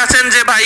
আছেন যে ভাই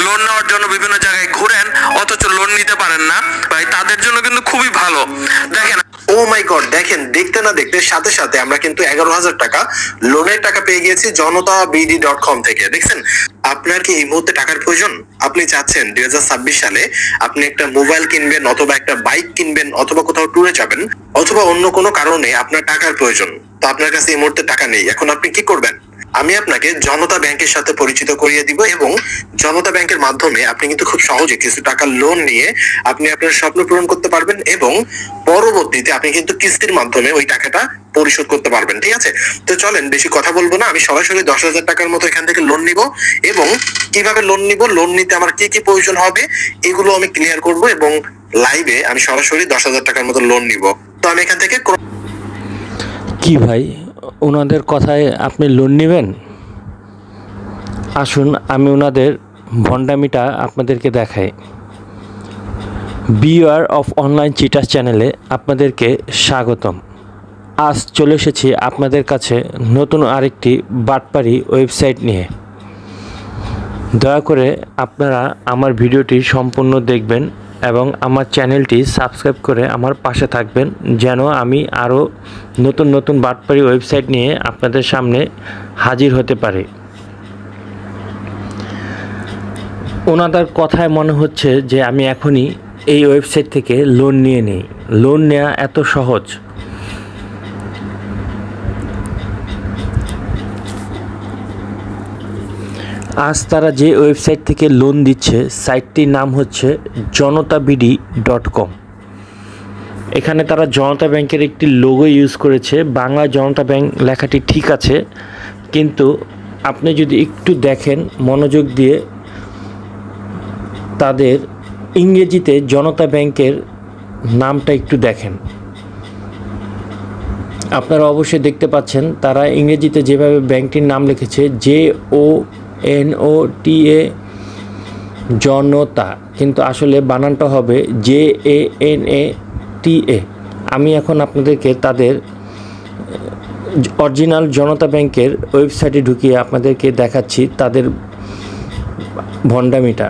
লোন নেওয়ার জন্য বিভিন্ন জায়গায় ঘুরেন অথচ লোন নিতে পারেন না, ভাই তাদের জন্য কিন্তু খুবই ভালো। দেখেন, ও মাই গড, দেখেন দেখতে না দেখতে সাথে সাথে আমরা কিন্তু 11,000 টাকা লোনের টাকা পেয়ে গিয়েছি janatabd.com থেকে। দেখছেন, আপনার কি এই মুহূর্তে টাকার প্রয়োজন? আপনি চাচ্ছেন 2026 সালে আপনি একটা মোবাইল কিনবেন অথবা একটা বাইক কিনবেন অথবা কোথাও ট্যুরে যাবেন অথবা অন্য কোনো কারণে আপনার টাকার প্রয়োজন, তো আপনার কাছে এই মুহূর্তে টাকা নেই, এখন আপনি কি করবেন? আমি আপনাকে জনতা ব্যাংকের সাথে পরিচিত করিয়ে দিব এবং জনতা ব্যাংকের মাধ্যমে আপনি কিন্তু খুব সহজে কিছু টাকা লোন নিয়ে আপনি আপনার স্বপ্ন পূরণ করতে পারবেন এবং পরবর্তীতে আপনি কিন্তু কিস্তির মাধ্যমে ওই টাকাটা পরিশোধ করতে পারবেন। ঠিক আছে, তো চলেন বেশি কথা বলবো না, আমি সরাসরি 10,000 টাকার মতো এখান থেকে লোন নিব এবং কিভাবে লোন নিব, লোন নিতে আমার কি কি প্রয়োজন হবে এগুলো আমি ক্লিয়ার করব এবং লাইভে আমি সরাসরি 10,000 টাকার মতো লোন নিব। তো আমি এখান থেকে কি ভাই, ওনাদের কথায় আপনি লোন নেবেন? আসুন আমি ওনাদের ভণ্ডামিটা আপনাদেরকে দেখাই। বিওয়ার অফ অনলাইন চিটার্স চ্যানেলে আপনাদেরকে স্বাগতম। আজ চলে এসেছি আপনাদের কাছে নতুন আরেকটি বাটপাড়ি ওয়েবসাইট নিয়ে। দয়া করে আপনারা আমার ভিডিওটি সম্পূর্ণ দেখবেন এবং আমার চ্যানেলটি সাবস্ক্রাইব করে আমার পাশে থাকবেন, যেন আমি আরও নতুন নতুন বাটপাড়ি ওয়েবসাইট নিয়ে আপনাদের সামনে হাজির হতে পারি। ওনাদের কথায় মনে হচ্ছে যে আমি এখনই এই ওয়েবসাইট থেকে লোন নিয়ে নিই। লোন নেওয়া এত সহজ? আজ তারা যে ওয়েবসাইট থেকে লোন দিচ্ছে সাইটটির নাম হচ্ছে janatabd.com। এখানে তারা জনতা ব্যাংকের একটি লোগো ইউজ করেছে। বাংলা জনতা ব্যাংক লেখাটি ঠিক আছে, কিন্তু আপনি যদি একটু দেখেন মনোযোগ দিয়ে, তাদের ইংরেজিতে জনতা ব্যাংকের নামটা একটু দেখেন। আপনারা অবশ্যই দেখতে পাচ্ছেন তারা ইংরেজিতে যেভাবে ব্যাংকটির নাম লিখেছে JONOTA, জনতা, কিন্তু আসলে বানানটা হবে JANATA। আমি এখন আপনাদেরকে তাদের অরিজিনাল জনতা ব্যাংকের ওয়েবসাইটে ঢুকিয়ে আপনাদেরকে দেখাচ্ছি তাদের ভণ্ডামিটা।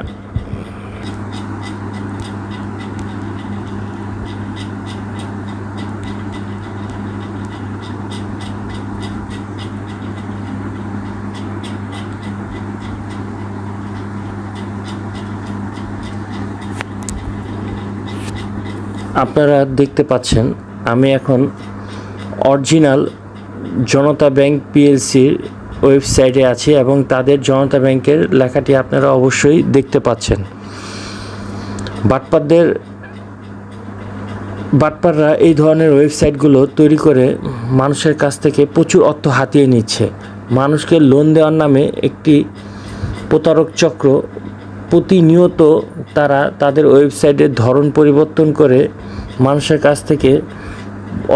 আপনারা দেখতে পাচ্ছেন আমি এখন অরিজিনাল জনতা ব্যাংক পিএলসির ওয়েবসাইটে আছি এবং তাদের জনতা ব্যাংকের লেখাটি আপনারা অবশ্যই দেখতে পাচ্ছেন। বাটপাররা এই ধরনের ওয়েবসাইটগুলো তৈরি করে মানুষের কাছ থেকে প্রচুর অর্থ হাতিয়ে নিচ্ছে। মানুষকে লোন দেওয়ার নামে একটি প্রতারক চক্র প্রতিনিয়ত তারা তাদের ওয়েবসাইটের ধরন পরিবর্তন করে মানুষের কাছ থেকে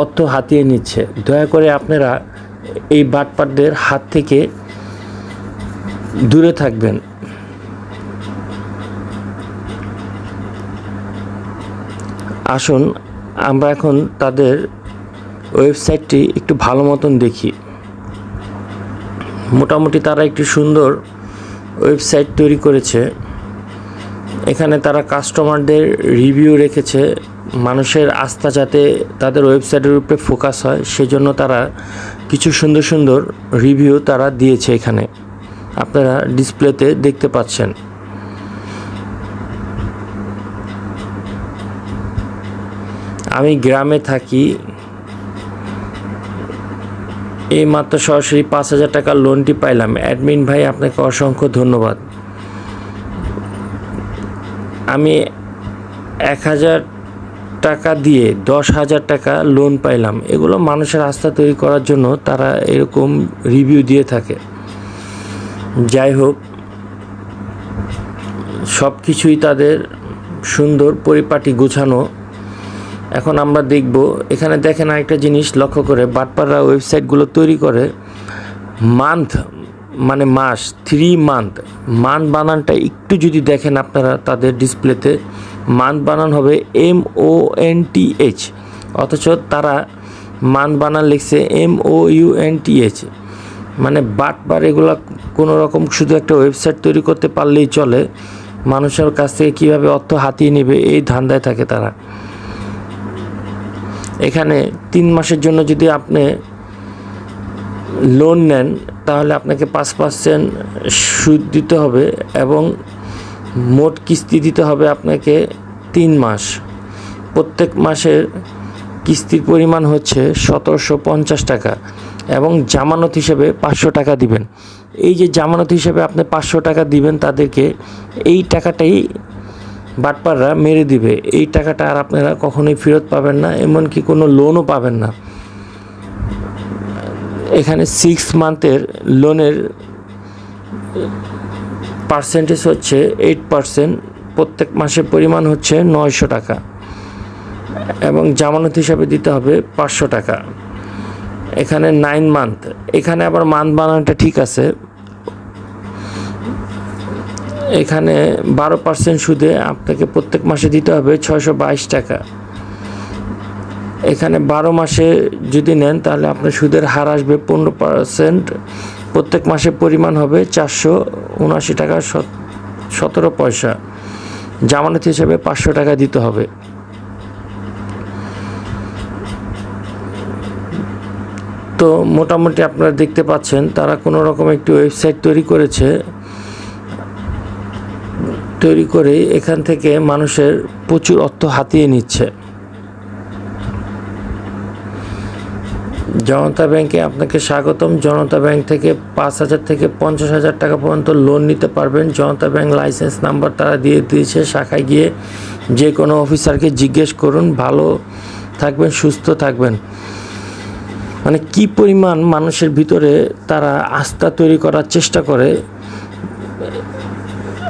অর্থ হাতিয়ে নিচ্ছে। দয়া করে আপনারা এই বাটপারদের হাত থেকে দূরে থাকবেন। আসুন আমরা এখন তাদের ওয়েবসাইটটি একটু ভালো মতন দেখি। মোটামুটি তারা একটি সুন্দর ওয়েবসাইট তৈরি করেছে। এখানে তারা কাস্টমারদের রিভিউ রেখেছে, মানুষের আস্থা যাতে তাদের ওয়েবসাইটের উপরে ফোকাস হয় সেজন্য তারা কিছু সুন্দর সুন্দর রিভিউ তারা দিয়েছে। এখানে আপনারা ডিসপ্লেতে দেখতে পাচ্ছেন। আমি গ্রামে থাকি, এই মাত্র সরাসরি 5,000 টাকার লোনটি পাইলাম। অ্যাডমিন ভাই আপনাকে অসংখ্য ধন্যবাদ। আমি 1,000 টাকা দিয়ে 10,000 টাকা লোন পাইলাম। এগুলো মানুষের আস্থা তৈরি করার জন্য তারা এরকম রিভিউ দিয়ে থাকে। যাই হোক, সব কিছুই তাদের সুন্দর পরিপাটি গোছানো। এখন আমরা দেখব, এখানে দেখেন আরেকটা জিনিস লক্ষ্য করে, বাটপাররা ওয়েবসাইটগুলো তৈরি করে মান্থ মানে মাস, 3 মান্থ। মান্থ বানানটা একটু যদি দেখেন আপনারা তাদের ডিসপ্লেতে, মান্থ বানান হবে MONTH, অথচ তারা মান্থ বানান লিখছে MOUNTH। মানে বাটপার এগুলা কোনো রকম শুধু একটা ওয়েবসাইট তৈরি করতে পারলেই চলে, মানুষের কাছ থেকে কীভাবে অর্থ হাতিয়ে নেবে এই ধান্দায় থাকে তারা। এখানে 3 মাসের জন্য যদি আপনি লোন নেন তাহলে আপনাকে 5% সুদ দিতে হবে এবং মোট কিস্তি দিতে হবে আপনাকে 3 মাস। প্রত্যেক মাসের কিস্তির পরিমাণ হচ্ছে 1750 টাকা এবং জামানত হিসেবে 500 টাকা দিবেন। এই যে জামানত হিসেবে আপনি 500 টাকা দিবেন তাদেরকে, এই টাকাটাই বাটপাররা মেরে দিবে। এই টাকাটা আর আপনারা কখনোই ফেরত পাবেন না, এমনকি কোনো লোনও পাবেন না। এখানে 6 মান্থের লোনের পার্সেন্টেজ হচ্ছে 8%, প্রত্যেক মাসের পরিমাণ হচ্ছে 900 টাকা এবং জামানত হিসাবে দিতে হবে 500 টাকা। এখানে 9 মান্থ, এখানে আবার মান্থ বানানোটা ঠিক আছে। এখানে 12% সুদে আপনাকে প্রত্যেক মাসে দিতে হবে 622 টাকা। এখানে 12 মাসে যদি নেন তাহলে আপনার সুদের হার আসবে 15%, প্রত্যেক মাসের পরিমাণ হবে 479 টাকা 17 পয়সা, জামানত হিসেবে 500 টাকা দিতে হবে। তো মোটামুটি আপনারা দেখতে পাচ্ছেন তারা কোনো রকম একটি ওয়েবসাইট তৈরি করেছে, তৈরি করে এখান থেকে মানুষের প্রচুর অর্থ হাতিয়ে নিচ্ছে। জনতা ব্যাংকে আপনাকে স্বাগতম। জনতা ব্যাংক থেকে 5,000 থেকে 50,000 টাকা পর্যন্ত লোন নিতে পারবেন। জনতা ব্যাংক লাইসেন্স নাম্বার তারা দিয়ে দিয়েছে, শাখায় গিয়ে যে কোনো অফিসারকে জিজ্ঞেস করুন। ভালো থাকবেন, সুস্থ থাকবেন। মানে কি পরিমাণ মানুষের ভিতরে তারা আস্থা তৈরি করার চেষ্টা করে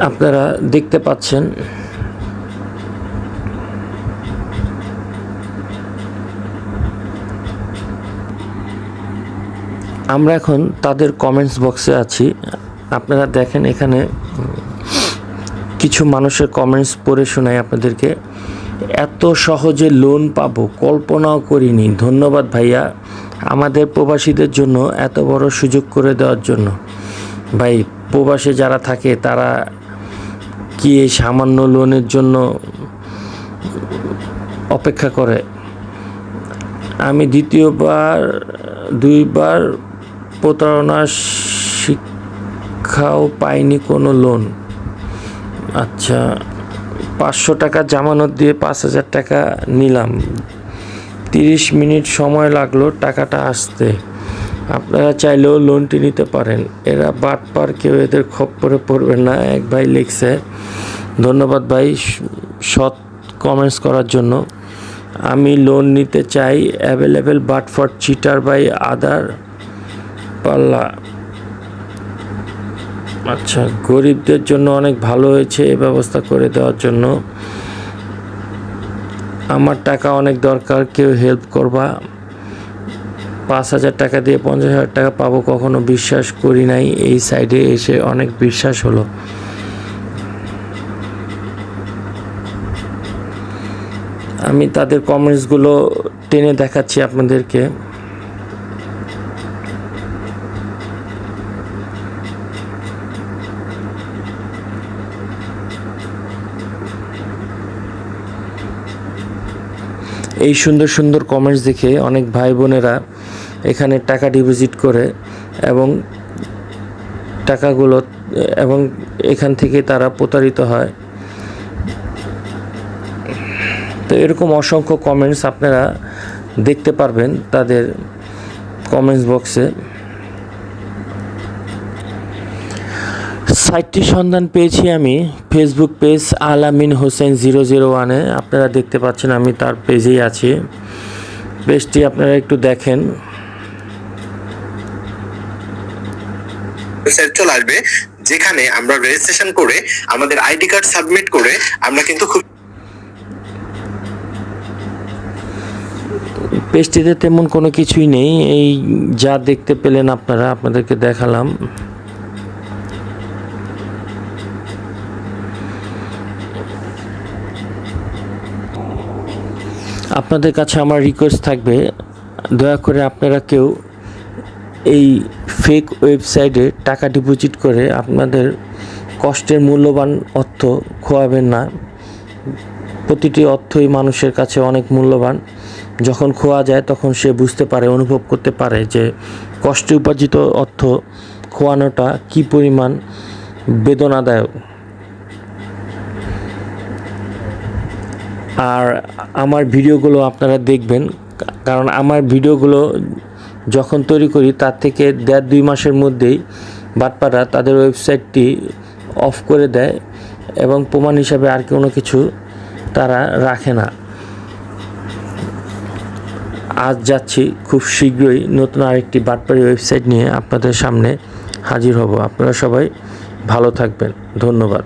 আপনারা দেখতে পাচ্ছেন। আমরা এখন তাদের কমেন্টস বক্সে আছি। আপনারা দেখেন এখানে কিছু মানুষের কমেন্টস পড়ে শোনাই আপনাদেরকে। এত সহজে লোন পাবো কল্পনাও করিনি, ধন্যবাদ ভাইয়া আমাদের প্রবাসীদের জন্য এত বড় সুযোগ করে দেওয়ার জন্য। ভাই, প্রবাসে যারা থাকে তারা কি এই সামান্য লোনের জন্য অপেক্ষা করে? আমি দ্বিতীয়বার 2বার প্রতারণার শিক্ষাও পাইনি কোনো লোন। আচ্ছা, 500 টাকা জামানত দিয়ে 5,000 টাকা নিলাম, 30 মিনিট সময় লাগলো টাকাটা আসতে। আপনারা চাইলেও লোনটি নিতে পারেন, এরা বাটপার, কেউ এদের খপ্পরে পড়বেন না। এক ভাই লিখছে, ধন্যবাদ ভাই সৎ কমেন্টস করার জন্য। আমি লোন নিতে চাই, available but for cheater by other পাল্লা। আচ্ছা, গরিবদের জন্য অনেক ভালো হয়েছে এ ব্যবস্থা করে দেওয়ার জন্য। আমার টাকা অনেক দরকার, কেউ হেল্প করবা। 5,000 টাকা দিয়ে 50,000 টাকা পাবো কখনো বিশ্বাস করি নাই, এই সাইডে এসে অনেক বিশ্বাস হলো। আমি তাদের কমেন্টসগুলো টেনে দেখাচ্ছি আপনাদেরকে। এই সুন্দর সুন্দর কমেন্টস দেখে অনেক ভাই বোনেরা এখানে টাকা ডিপোজিট করে এবং টাকাগুলো এবং এখান থেকে তারা প্রতারিত হয়। তো এরকম অসংখ্য কমেন্টস আপনারা দেখতে পারবেন তাদের কমেন্টস বক্সে। সাইটটির সন্ধান পেয়েছি আমি ফেসবুক পেজ আল-আমিন হোসেন 001-এ। আপনারা দেখতে পাচ্ছেন আমি তার পেজেই আছি। পেজটি আপনারা একটু দেখেন। চলে আসবে যেখানে আমরা রেজিস্ট্রেশন করে আমাদের আইডি কার্ড সাবমিট করে আমরা কিন্তু খুব পেজটিতে তেমন কোনো কিছুই নেই, এই যা দেখতে পেলেন আপনারা, আপনাদেরকে দেখালাম। আপনাদের কাছে আমার রিকোয়েস্ট থাকবে, দয়া করে আপনারা কেউ এই ফেক ওয়েবসাইটে টাকা ডিপোজিট করে আপনাদের কষ্টের মূল্যবান অর্থ খোয়াবেন না। প্রতিটি অর্থই মানুষের কাছে অনেক মূল্যবান। যখন খোয়া যায় তখন সে বুঝতে পারে, অনুভব করতে পারে যে কষ্টে উপার্জিত অর্থ খোয়ানোটা কী পরিমাণ বেদনাদায়ক। আর আমার ভিডিওগুলো আপনারা দেখবেন, কারণ আমার ভিডিওগুলো যখন তৈরি করি তার থেকে 1.5-2 মাসের মধ্যেই বাটপাড়া তাদের ওয়েবসাইটটি অফ করে দেয় এবং প্রমাণ হিসাবে আর কোনো কিছু তারা রাখে না। আজ যাচ্ছি, খুব শীঘ্রই নতুন আরেকটি বাটপাড়ি ওয়েবসাইট নিয়ে আপনাদের সামনে হাজির হব। আপনারা সবাই ভালো থাকবেন। ধন্যবাদ।